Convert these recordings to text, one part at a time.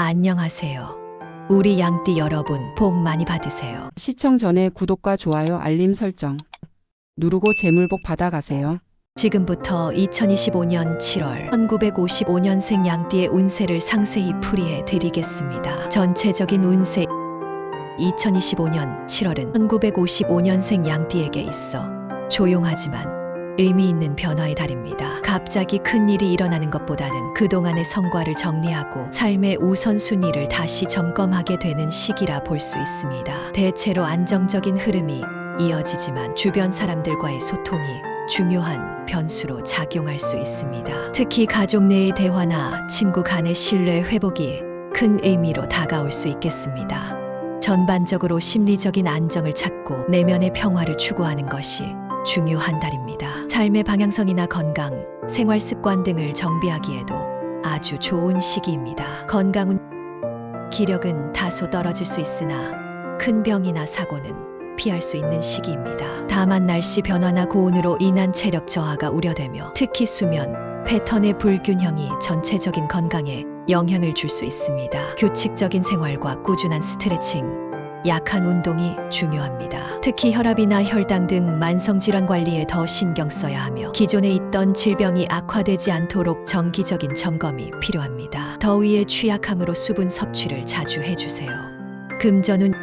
안녕하세요. 우리 양띠 여러분, 복 많이 받으세요. 시청 전에 구독과 좋아요, 알림 설정 누르고 재물복 받아가세요. 지금부터 2025년 7월 1955년생 양띠의 운세를 상세히 풀이해 드리겠습니다. 전체적인 운세 2025년 7월은 1955년생 양띠에게 있어 조용하지만 의미 있는 변화의 달입니다. 갑자기 큰 일이 일어나는 것보다는 그동안의 성과를 정리하고 삶의 우선순위를 다시 점검하게 되는 시기라 볼 수 있습니다. 대체로 안정적인 흐름이 이어지지만 주변 사람들과의 소통이 중요한 변수로 작용할 수 있습니다. 특히 가족 내의 대화나 친구 간의 신뢰 회복이 큰 의미로 다가올 수 있겠습니다. 전반적으로 심리적인 안정을 찾고 내면의 평화를 추구하는 것이 중요한 달입니다. 삶의 방향성이나 건강, 생활 습관 등을 정비하기에도 아주 좋은 시기입니다. 건강운 기력은 다소 떨어질 수 있으나 큰 병이나 사고는 피할 수 있는 시기입니다. 다만 날씨 변화나 고온으로 인한 체력 저하가 우려되며 특히 수면 패턴의 불균형이 전체적인 건강에 영향을 줄 수 있습니다. 규칙적인 생활과 꾸준한 스트레칭, 약한 운동이 중요합니다. 특히 혈압이나 혈당 등 만성질환 관리에 더 신경 써야 하며 기존에 있던 질병이 악화되지 않도록 정기적인 점검이 필요합니다. 더위에 취약함으로 수분 섭취를 자주 해주세요. 금전운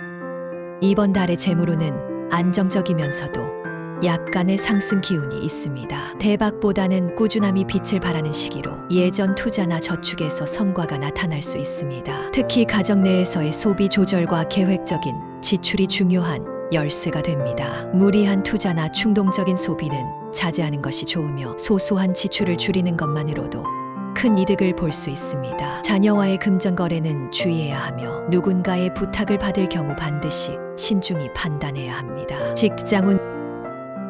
이번 달의 재물운은 안정적이면서도 약간의 상승 기운이 있습니다. 대박보다는 꾸준함이 빛을 발하는 시기로 예전 투자나 저축에서 성과가 나타날 수 있습니다. 특히 가정 내에서의 소비 조절과 계획적인 지출이 중요한 열쇠가 됩니다. 무리한 투자나 충동적인 소비는 자제하는 것이 좋으며 소소한 지출을 줄이는 것만으로도 큰 이득을 볼 수 있습니다. 자녀와의 금전 거래는 주의해야 하며 누군가의 부탁을 받을 경우 반드시 신중히 판단해야 합니다. 직장운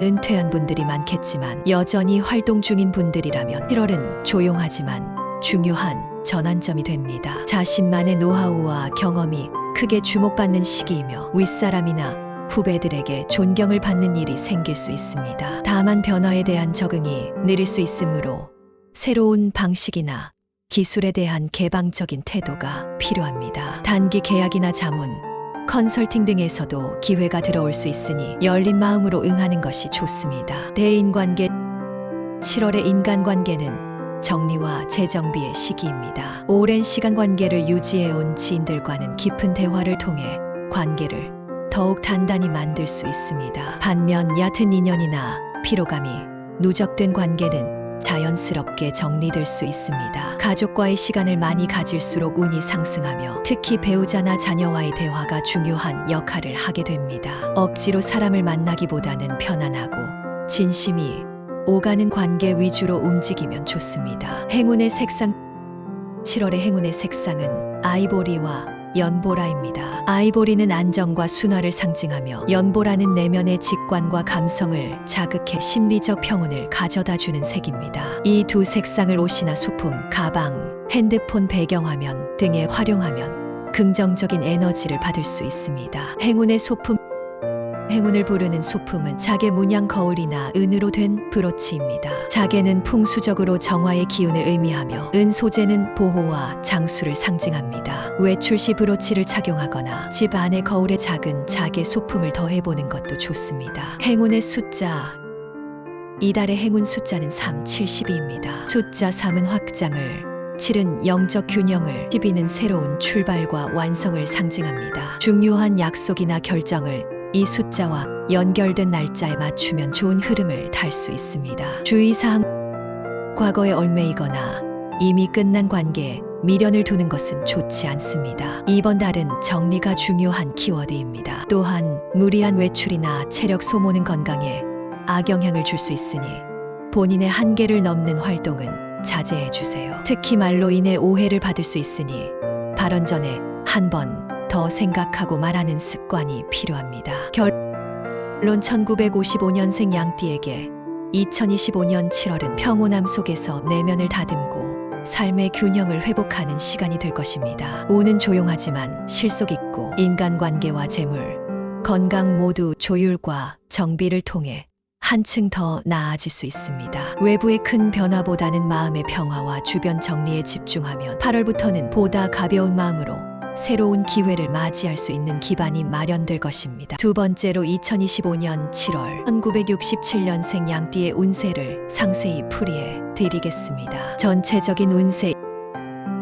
은퇴한 분들이 많겠지만 여전히 활동 중인 분들이라면 7월은 조용하지만 중요한 전환점이 됩니다. 자신만의 노하우와 경험이 크게 주목받는 시기이며 윗사람이나 후배들에게 존경을 받는 일이 생길 수 있습니다. 다만 변화에 대한 적응이 느릴 수 있으므로 새로운 방식이나 기술에 대한 개방적인 태도가 필요합니다. 단기 계약이나 자문, 컨설팅 등에서도 기회가 들어올 수 있으니 열린 마음으로 응하는 것이 좋습니다. 대인관계 7월의 인간관계는 정리와 재정비의 시기입니다. 오랜 시간 관계를 유지해온 지인들과는 깊은 대화를 통해 관계를 더욱 단단히 만들 수 있습니다. 반면 얕은 인연이나 피로감이 누적된 관계는 자연스럽게 정리될 수 있습니다. 가족과의 시간을 많이 가질수록 운이 상승하며 특히 배우자나 자녀와의 대화가 중요한 역할을 하게 됩니다. 억지로 사람을 만나기보다는 편안하고 진심이 오가는 관계 위주로 움직이면 좋습니다. 행운의 색상 7월의 행운의 색상은 아이보리와 연보라입니다. 아이보리는 안정과 순화를 상징하며 연보라는 내면의 직관과 감성을 자극해 심리적 평온을 가져다주는 색입니다. 이 두 색상을 옷이나 소품, 가방, 핸드폰 배경화면 등에 활용하면 긍정적인 에너지를 받을 수 있습니다. 행운의 소품 행운을 부르는 소품은 자개 문양 거울이나 은으로 된 브로치입니다. 자개는 풍수적으로 정화의 기운을 의미하며 은 소재는 보호와 장수를 상징합니다. 외출 시 브로치를 착용하거나 집 안의 거울에 작은 자개 소품을 더해보는 것도 좋습니다. 행운의 숫자 이달의 행운 숫자는 3, 72입니다. 숫자 3은 확장을, 7은 영적 균형을, 12는 새로운 출발과 완성을 상징합니다. 중요한 약속이나 결정을 이 숫자와 연결된 날짜에 맞추면 좋은 흐름을 탈 수 있습니다. 주의사항 과거에 얽매이거나 이미 끝난 관계에 미련을 두는 것은 좋지 않습니다. 이번 달은 정리가 중요한 키워드입니다. 또한 무리한 외출이나 체력 소모는 건강에 악영향을 줄 수 있으니 본인의 한계를 넘는 활동은 자제해 주세요. 특히 말로 인해 오해를 받을 수 있으니 발언 전에 한 번 더 생각하고 말하는 습관이 필요합니다. 결론 1955년생 양띠에게 2025년 7월은 평온함 속에서 내면을 다듬고 삶의 균형을 회복하는 시간이 될 것입니다. 운은 조용하지만 실속 있고 인간관계와 재물, 건강 모두 조율과 정비를 통해 한층 더 나아질 수 있습니다. 외부의 큰 변화보다는 마음의 평화와 주변 정리에 집중하면 8월부터는 보다 가벼운 마음으로 새로운 기회를 맞이할 수 있는 기반이 마련될 것입니다. 두 번째로 2025년 7월 1967년생 양띠의 운세를 상세히 풀이해 드리겠습니다. 전체적인 운세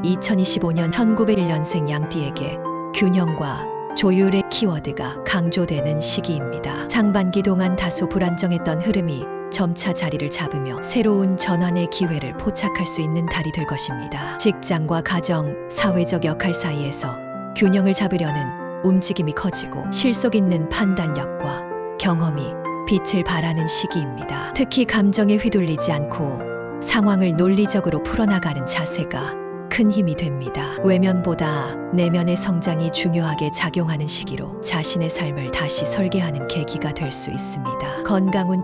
2025년 1901년생 양띠에게 균형과 조율의 키워드가 강조되는 시기입니다. 상반기 동안 다소 불안정했던 흐름이 점차 자리를 잡으며 새로운 전환의 기회를 포착할 수 있는 달이 될 것입니다. 직장과 가정, 사회적 역할 사이에서 균형을 잡으려는 움직임이 커지고 실속 있는 판단력과 경험이 빛을 발하는 시기입니다. 특히 감정에 휘둘리지 않고 상황을 논리적으로 풀어나가는 자세가 큰 힘이 됩니다. 외면보다 내면의 성장이 중요하게 작용하는 시기로 자신의 삶을 다시 설계하는 계기가 될 수 있습니다. 건강운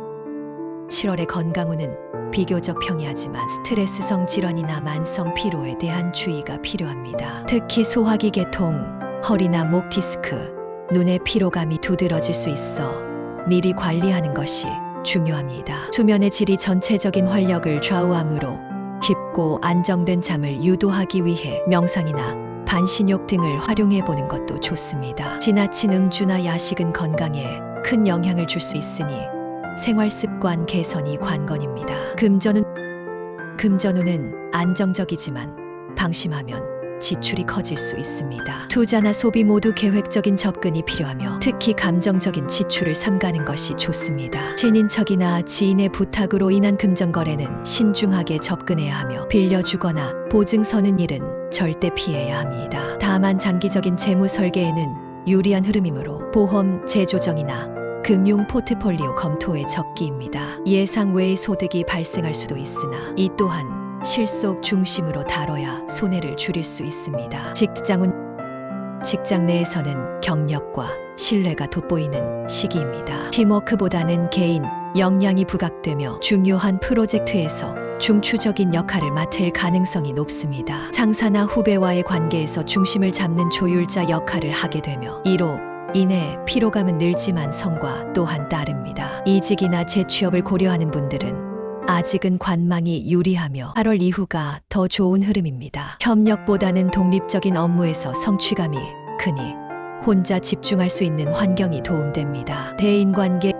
7월의 건강운은 비교적 평이하지만 스트레스성 질환이나 만성 피로에 대한 주의가 필요합니다. 특히 소화기 계통, 허리나 목 디스크, 눈의 피로감이 두드러질 수 있어 미리 관리하는 것이 중요합니다. 수면의 질이 전체적인 활력을 좌우하므로 깊고 안정된 잠을 유도하기 위해 명상이나 반신욕 등을 활용해 보는 것도 좋습니다. 지나친 음주나 야식은 건강에 큰 영향을 줄 수 있으니 생활 습관 개선이 관건입니다. 금전운은 안정적이지만 방심하면 지출이 커질 수 있습니다. 투자나 소비 모두 계획적인 접근이 필요하며 특히 감정적인 지출을 삼가는 것이 좋습니다. 친인척이나 지인의 부탁으로 인한 금전거래는 신중하게 접근해야 하며 빌려주거나 보증 서는 일은 절대 피해야 합니다. 다만 장기적인 재무 설계에는 유리한 흐름이므로 보험 재조정이나 금융 포트폴리오 검토에 적기입니다. 예상 외의 소득이 발생할 수도 있으나 이 또한 실속 중심으로 다뤄야 손해를 줄일 수 있습니다. 직장 내에서는 경력과 신뢰가 돋보이는 시기입니다. 팀워크보다는 개인 역량이 부각되며 중요한 프로젝트에서 중추적인 역할을 맡을 가능성이 높습니다. 상사나 후배와의 관계에서 중심을 잡는 조율자 역할을 하게 되며 이로 인해 피로감은 늘지만 성과 또한 따릅니다. 이직이나 재취업을 고려하는 분들은 아직은 관망이 유리하며 8월 이후가 더 좋은 흐름입니다. 협력보다는 독립적인 업무에서 성취감이 크니 혼자 집중할 수 있는 환경이 도움됩니다. 대인관계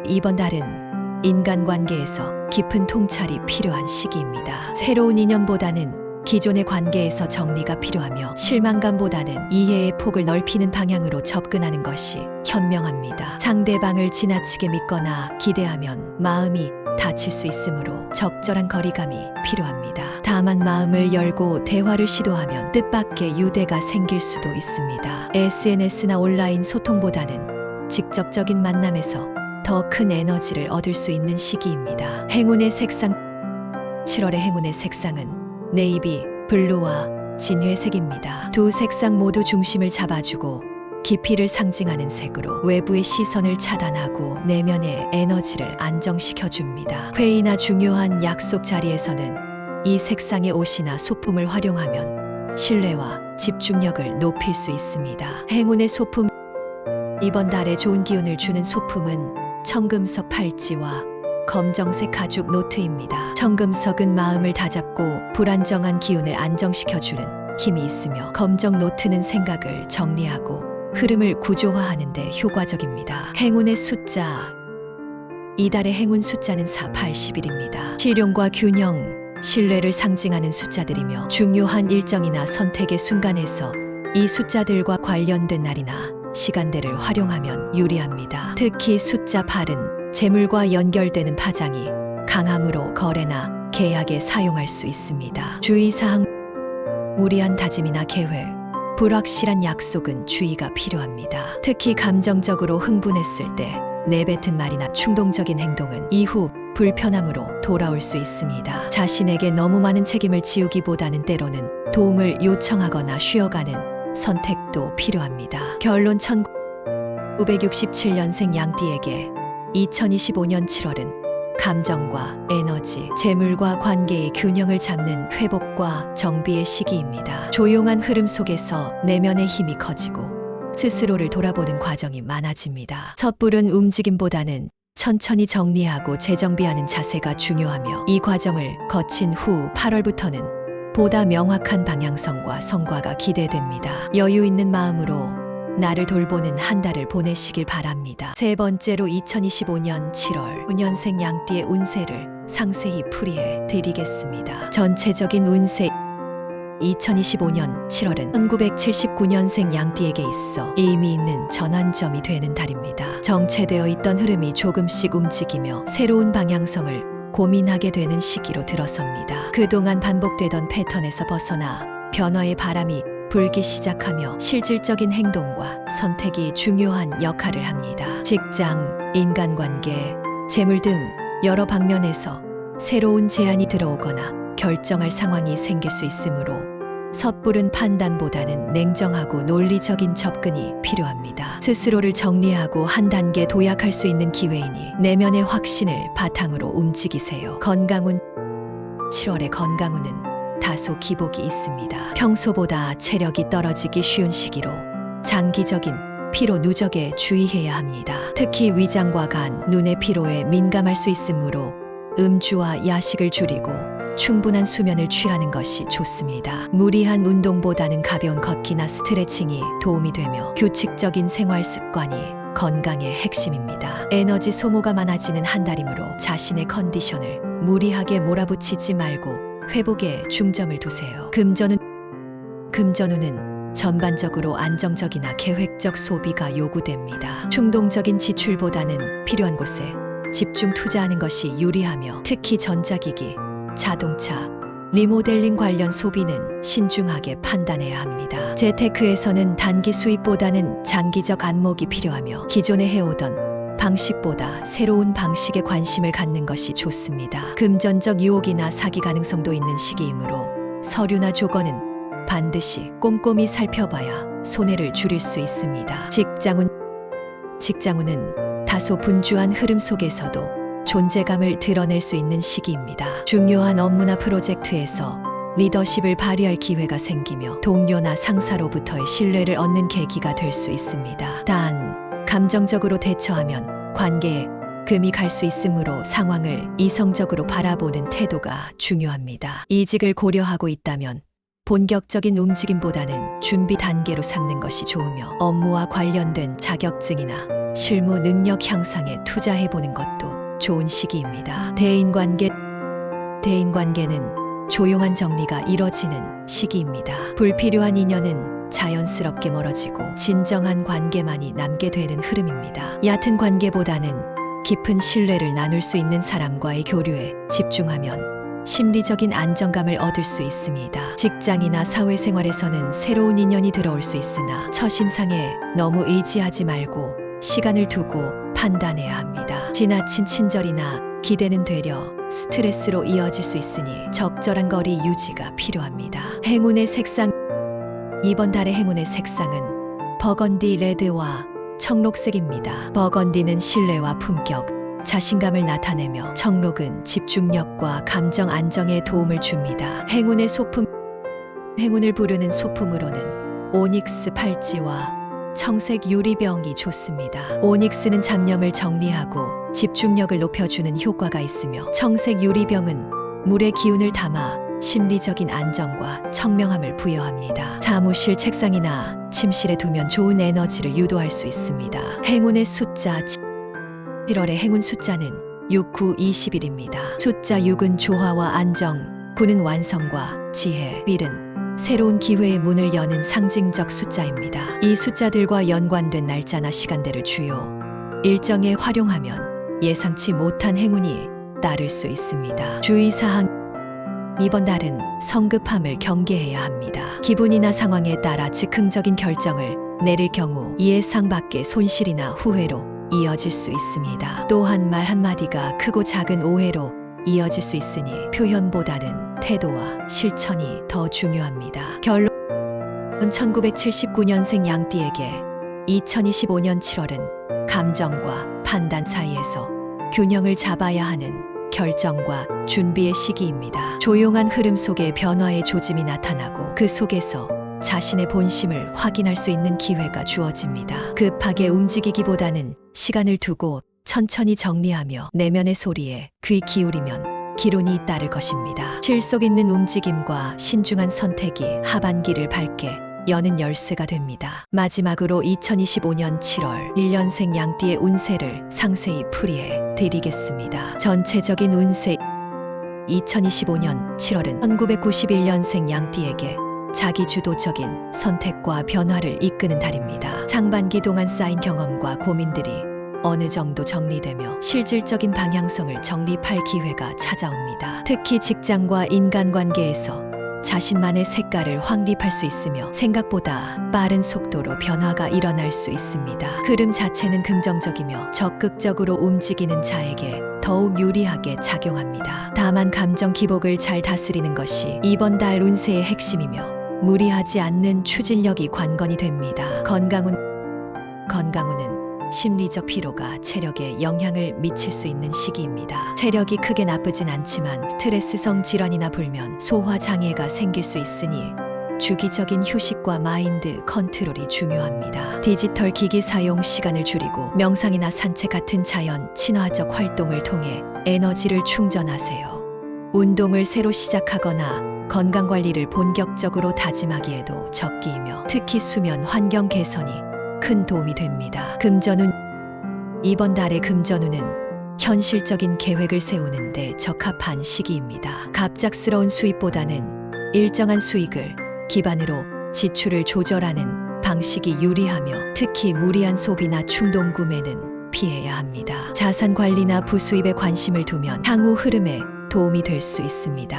이번 달은 인간관계에서 깊은 통찰이 필요한 시기입니다. 새로운 인연보다는 기존의 관계에서 정리가 필요하며 실망감보다는 이해의 폭을 넓히는 방향으로 접근하는 것이 현명합니다. 상대방을 지나치게 믿거나 기대하면 마음이 다칠 수 있으므로 적절한 거리감이 필요합니다. 다만 마음을 열고 대화를 시도하면 뜻밖의 유대가 생길 수도 있습니다. SNS나 온라인 소통보다는 직접적인 만남에서 더 큰 에너지를 얻을 수 있는 시기입니다. 행운의 색상 7월의 행운의 색상은 네이비, 블루와 진회색입니다. 두 색상 모두 중심을 잡아주고 깊이를 상징하는 색으로 외부의 시선을 차단하고 내면의 에너지를 안정시켜줍니다. 회의나 중요한 약속 자리에서는 이 색상의 옷이나 소품을 활용하면 신뢰와 집중력을 높일 수 있습니다. 행운의 소품 이번 달에 좋은 기운을 주는 소품은 청금석 팔찌와 검정색 가죽 노트입니다. 청금석은 마음을 다잡고 불안정한 기운을 안정시켜주는 힘이 있으며 검정 노트는 생각을 정리하고 흐름을 구조화하는 데 효과적입니다. 행운의 숫자 이달의 행운 숫자는 4, 8, 11입니다. 실용과 균형, 신뢰를 상징하는 숫자들이며 중요한 일정이나 선택의 순간에서 이 숫자들과 관련된 날이나 시간대를 활용하면 유리합니다. 특히 숫자 8은 재물과 연결되는 파장이 강함으로 거래나 계약에 사용할 수 있습니다. 주의사항 무리한 다짐이나 계획, 불확실한 약속은 주의가 필요합니다. 특히 감정적으로 흥분했을 때 내뱉은 말이나 충동적인 행동은 이후 불편함으로 돌아올 수 있습니다. 자신에게 너무 많은 책임을 지우기보다는 때로는 도움을 요청하거나 쉬어가는 선택도 필요합니다. 결론 1967년생 양띠에게 2025년 7월은 감정과 에너지, 재물과 관계의 균형을 잡는 회복과 정비의 시기입니다. 조용한 흐름 속에서 내면의 힘이 커지고 스스로를 돌아보는 과정이 많아집니다. 섣부른 움직임보다는 천천히 정리하고 재정비하는 자세가 중요하며 이 과정을 거친 후 8월부터는 보다 명확한 방향성과 성과가 기대됩니다. 여유 있는 마음으로 나를 돌보는 한 달을 보내시길 바랍니다. 세 번째로 2025년 7월 9년생 양띠의 운세를 상세히 풀이해 드리겠습니다. 전체적인 운세 2025년 7월은 1979년생 양띠에게 있어 의미 있는 전환점이 되는 달입니다. 정체되어 있던 흐름이 조금씩 움직이며 새로운 방향성을 고민하게 되는 시기로 들어섭니다. 그동안 반복되던 패턴에서 벗어나 변화의 바람이 불기 시작하며 실질적인 행동과 선택이 중요한 역할을 합니다. 직장, 인간관계, 재물 등 여러 방면에서 새로운 제안이 들어오거나 결정할 상황이 생길 수 있으므로 섣부른 판단보다는 냉정하고 논리적인 접근이 필요합니다. 스스로를 정리하고 한 단계 도약할 수 있는 기회이니 내면의 확신을 바탕으로 움직이세요. 건강운 7월의 건강운은 다소 기복이 있습니다. 평소보다 체력이 떨어지기 쉬운 시기로 장기적인 피로 누적에 주의해야 합니다. 특히 위장과 간, 눈의 피로에 민감할 수 있으므로 음주와 야식을 줄이고 충분한 수면을 취하는 것이 좋습니다. 무리한 운동보다는 가벼운 걷기나 스트레칭이 도움이 되며 규칙적인 생활 습관이 건강의 핵심입니다. 에너지 소모가 많아지는 한 달이므로 자신의 컨디션을 무리하게 몰아붙이지 말고 회복에 중점을 두세요. 금전운은 전반적으로 안정적이나 계획적 소비가 요구됩니다. 충동적인 지출보다는 필요한 곳에 집중 투자하는 것이 유리하며 특히 전자기기, 자동차, 리모델링 관련 소비는 신중하게 판단해야 합니다. 재테크에서는 단기 수익보다는 장기적 안목이 필요하며 기존에 해오던 방식보다 새로운 방식에 관심을 갖는 것이 좋습니다. 금전적 유혹이나 사기 가능성도 있는 시기이므로 서류나 조건은 반드시 꼼꼼히 살펴봐야 손해를 줄일 수 있습니다. 직장운은 다소 분주한 흐름 속에서도 존재감을 드러낼 수 있는 시기입니다. 중요한 업무나 프로젝트에서 리더십을 발휘할 기회가 생기며 동료나 상사로부터의 신뢰를 얻는 계기가 될 수 있습니다. 단, 감정적으로 대처하면 관계에 금이 갈 수 있으므로 상황을 이성적으로 바라보는 태도가 중요합니다. 이직을 고려하고 있다면 본격적인 움직임보다는 준비 단계로 삼는 것이 좋으며 업무와 관련된 자격증이나 실무 능력 향상에 투자해보는 것도 좋은 시기입니다. 대인관계는 조용한 정리가 이뤄지는 시기입니다. 불필요한 인연은 자연스럽게 멀어지고 진정한 관계만이 남게 되는 흐름입니다. 얕은 관계보다는 깊은 신뢰를 나눌 수 있는 사람과의 교류에 집중하면 심리적인 안정감을 얻을 수 있습니다. 직장이나 사회생활에서는 새로운 인연이 들어올 수 있으나 첫인상에 너무 의지하지 말고 시간을 두고 판단해야 합니다. 지나친 친절이나 기대는 되려 스트레스로 이어질 수 있으니 적절한 거리 유지가 필요합니다. 이번 달의 행운의 색상은 버건디 레드와 청록색입니다. 버건디는 신뢰와 품격, 자신감을 나타내며 청록은 집중력과 감정 안정에 도움을 줍니다. 행운을 부르는 소품으로는 오닉스 팔찌와 청색 유리병이 좋습니다. 오닉스는 잡념을 정리하고 집중력을 높여주는 효과가 있으며 청색 유리병은 물의 기운을 담아 심리적인 안정과 청명함을 부여합니다. 사무실 책상이나 침실에 두면 좋은 에너지를 유도할 수 있습니다. 행운의 숫자 7월의 행운 숫자는 6, 9, 20일입니다. 숫자 6은 조화와 안정, 9는 완성과 지혜, 1은 새로운 기회의 문을 여는 상징적 숫자입니다. 이 숫자들과 연관된 날짜나 시간대를 주요 일정에 활용하면 예상치 못한 행운이 따를 수 있습니다. 주의사항 이번 달은 성급함을 경계해야 합니다. 기분이나 상황에 따라 즉흥적인 결정을 내릴 경우 예상 밖의 손실이나 후회로 이어질 수 있습니다. 또한 말 한마디가 크고 작은 오해로 이어질 수 있으니 표현보다는 태도와 실천이 더 중요합니다. 결론 1979년생 양띠에게 2025년 7월은 감정과 판단 사이에서 균형을 잡아야 하는 결정과 준비의 시기입니다. 조용한 흐름 속에 변화의 조짐이 나타나고 그 속에서 자신의 본심을 확인할 수 있는 기회가 주어집니다. 급하게 움직이기보다는 시간을 두고 천천히 정리하며 내면의 소리에 귀 기울이면 기론이 따를 것입니다. 실속 있는 움직임과 신중한 선택이 하반기를 밝게 여는 열쇠가 됩니다. 마지막으로 2025년 7월 1년생 양띠의 운세를 상세히 풀이해 드리겠습니다. 전체적인 운세 2025년 7월은 1991년생 양띠에게 자기 주도적인 선택과 변화를 이끄는 달입니다. 상반기 동안 쌓인 경험과 고민들이 어느 정도 정리되며 실질적인 방향성을 정립할 기회가 찾아옵니다. 특히 직장과 인간관계에서 자신만의 색깔을 확립할 수 있으며 생각보다 빠른 속도로 변화가 일어날 수 있습니다. 흐름 자체는 긍정적이며 적극적으로 움직이는 자에게 더욱 유리하게 작용합니다. 다만 감정 기복을 잘 다스리는 것이 이번 달 운세의 핵심이며 무리하지 않는 추진력이 관건이 됩니다. 건강운은 심리적 피로가 체력에 영향을 미칠 수 있는 시기입니다. 체력이 크게 나쁘진 않지만 스트레스성 질환이나 불면, 소화 장애가 생길 수 있으니 주기적인 휴식과 마인드 컨트롤이 중요합니다. 디지털 기기 사용 시간을 줄이고 명상이나 산책 같은 자연 친화적 활동을 통해 에너지를 충전하세요. 운동을 새로 시작하거나 건강관리를 본격적으로 다짐하기에도 적기이며 특히 수면 환경 개선이 큰 도움이 됩니다. 금전운 이번 달의 금전운은 현실적인 계획을 세우는 데 적합한 시기입니다. 갑작스러운 수입보다는 일정한 수익을 기반으로 지출을 조절하는 방식이 유리하며 특히 무리한 소비나 충동 구매는 피해야 합니다. 자산 관리나 부수입에 관심을 두면 향후 흐름에 도움이 될 수 있습니다.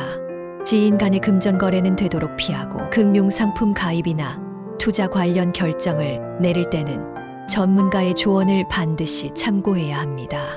지인 간의 금전 거래는 되도록 피하고 금융상품 가입이나 투자 관련 결정을 내릴 때는 전문가의 조언을 반드시 참고해야 합니다.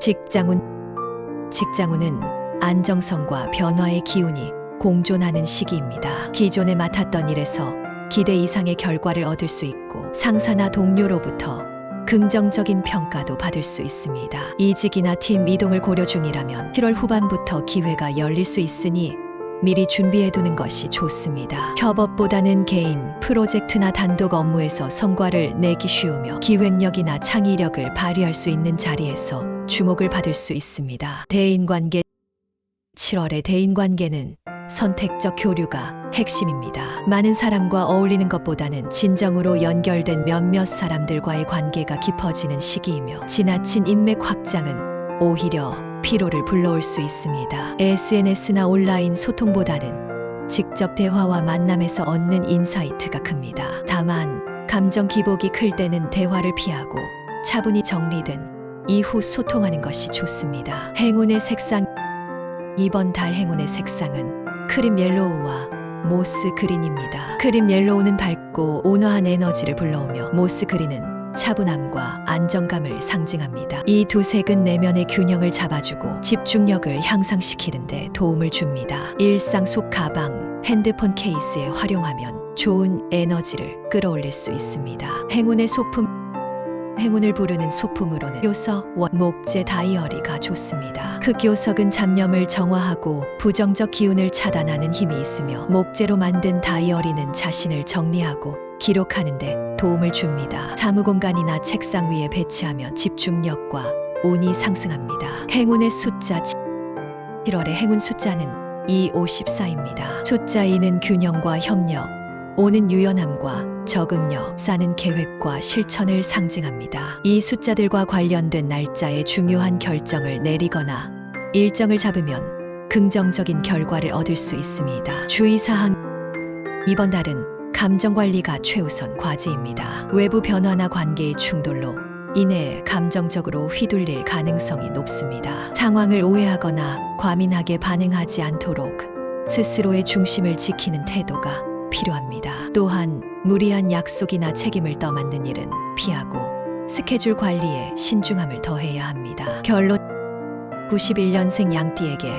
직장운은 안정성과 변화의 기운이 공존하는 시기입니다. 기존에 맡았던 일에서 기대 이상의 결과를 얻을 수 있고 상사나 동료로부터 긍정적인 평가도 받을 수 있습니다. 이직이나 팀 이동을 고려 중이라면 7월 후반부터 기회가 열릴 수 있으니 미리 준비해두는 것이 좋습니다. 협업보다는 개인, 프로젝트나 단독 업무에서 성과를 내기 쉬우며 기획력이나 창의력을 발휘할 수 있는 자리에서 주목을 받을 수 있습니다. 대인관계 7월의 대인관계는 선택적 교류가 핵심입니다. 많은 사람과 어울리는 것보다는 진정으로 연결된 몇몇 사람들과의 관계가 깊어지는 시기이며 지나친 인맥 확장은 오히려 피로를 불러올 수 있습니다. SNS나 온라인 소통보다는 직접 대화와 만남에서 얻는 인사이트가 큽니다. 다만 감정 기복이 클 때는 대화를 피하고 차분히 정리된 이후 소통하는 것이 좋습니다. 행운의 색상 이번 달 행운의 색상은 크림 옐로우와 모스 그린입니다. 크림 옐로우는 밝고 온화한 에너지를 불러오며 모스 그린은 차분함과 안정감을 상징합니다. 이 두 색은 내면의 균형을 잡아주고 집중력을 향상시키는 데 도움을 줍니다. 일상 속 가방, 핸드폰 케이스에 활용하면 좋은 에너지를 끌어올릴 수 있습니다. 행운의 소품 행운을 부르는 소품으로는 흑요석, 목재 다이어리가 좋습니다. 흑요석은 잡념을 정화하고 부정적 기운을 차단하는 힘이 있으며 목재로 만든 다이어리는 자신을 정리하고 기록하는데 도움을 줍니다. 사무공간이나 책상 위에 배치하면 집중력과 운이 상승합니다. 행운의 숫자 7월의 행운 숫자는 254입니다. 숫자 2는 균형과 협력, 5는 유연함과 적응력, 4는 계획과 실천을 상징합니다. 이 숫자들과 관련된 날짜에 중요한 결정을 내리거나 일정을 잡으면 긍정적인 결과를 얻을 수 있습니다. 주의사항 이번 달은 감정관리가 최우선 과제입니다. 외부 변화나 관계의 충돌로 인해 감정적으로 휘둘릴 가능성이 높습니다. 상황을 오해하거나 과민하게 반응하지 않도록 스스로의 중심을 지키는 태도가 필요합니다. 또한 무리한 약속이나 책임을 떠맡는 일은 피하고 스케줄 관리에 신중함을 더해야 합니다. 결론 91년생 양띠에게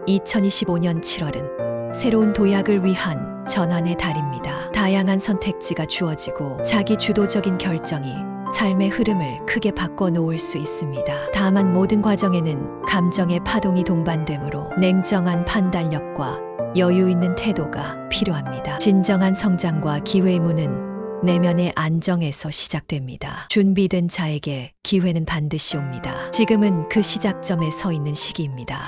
2025년 7월은 새로운 도약을 위한 전환의 달입니다. 다양한 선택지가 주어지고 자기 주도적인 결정이 삶의 흐름을 크게 바꿔놓을 수 있습니다. 다만 모든 과정에는 감정의 파동이 동반되므로 냉정한 판단력과 여유 있는 태도가 필요합니다. 진정한 성장과 기회의 문은 내면의 안정에서 시작됩니다. 준비된 자에게 기회는 반드시 옵니다. 지금은 그 시작점에 서 있는 시기입니다.